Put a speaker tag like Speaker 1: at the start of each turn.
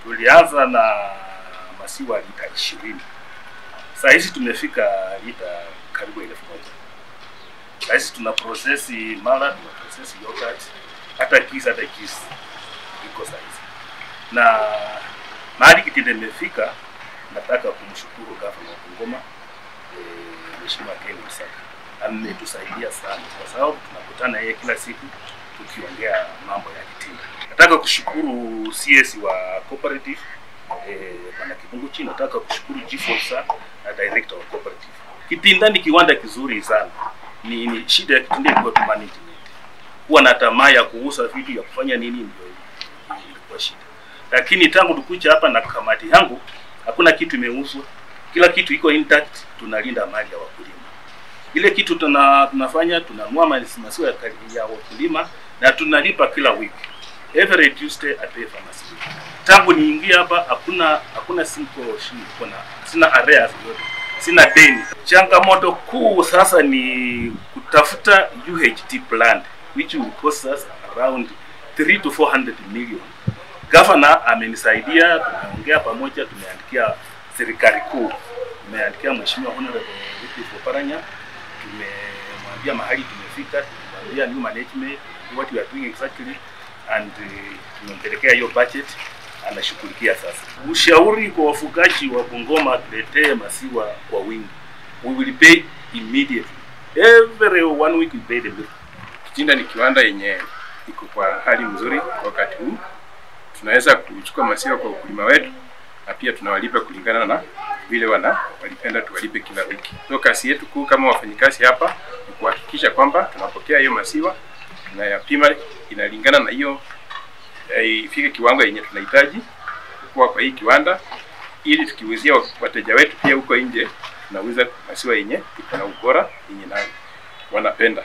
Speaker 1: Tulianza na maziwa lita 20. Sasa hizi tumefika lita karibu 1000. Sasa hizi tuna process mala, tuna process yogurt, hata cheese iko sasa hizi. Na mahali kitende imefika, nataka kumshukuru gavana wa Bungoma, Mheshimiwa Ken Lusaka. Ametusaidia sana kwa sababu tunakutana yeye kila siku tukiongea mambo ya kitende. Nataka kushukuru CS wa cooperative Bwana Kibunguchi, nataka kushukuru Chief Officer na Director wa cooperative. Kitinda ni kiwanda kizuri sana. Ni shida ya Kitinda kwa management. Huwa na tamaa ya kuuza vitu ya kufanya nini ndio ilikuwa shida. Lakini tangu tukuja hapa na kamati yangu hakuna kitu imeuzwa. Kila kitu iko intact, tunalinda mali ya wakulima. Ile kitu tunafanya tunanunua maziwa ya wakulima na tunalipa kila wiki. Every Tuesday I pay pharmacy. Tangu niingia hapa hakuna single shida, sina arrears yote. Sina deni. Changamoto kuu sasa ni kutafuta UHT plant which will cost us around 300 to 400 million. Governor amenisaidia, tumeongea pamoja, tumeandikia serikali kuu. Tumeandikia Mheshimiwa Honorable Wycliffe Oparanya, tumemwambia mahali tumefika, tumemwambia new management what we are doing exactly and tumempelekea hiyo budget, anashughulikia sasa. Ushauri kwa wafugaji wa Bungoma, tuletee maziwa kwa wingi. We will pay immediately. Every 1 week we pay the bill.
Speaker 2: Kitinda ni kiwanda yenye iko kwa hali mzuri wakati huu. Tunaweza kuchukua maziwa kwa ukulima wetu na pia tunawalipa kulingana na vile walipenda tuwalipe kila wiki. So kazi yetu kuu kama wafanyikazi hapa ni kuhakikisha kwamba tunapokea hiyo maziwa, tunayapima inalingana na hiyo ifike kiwango yenye tunahitaji kwa hii kiwanda, ili tukiuzia wateja wetu pia huko nje tunauza maziwa yenye iko na ubora yenye wanapenda.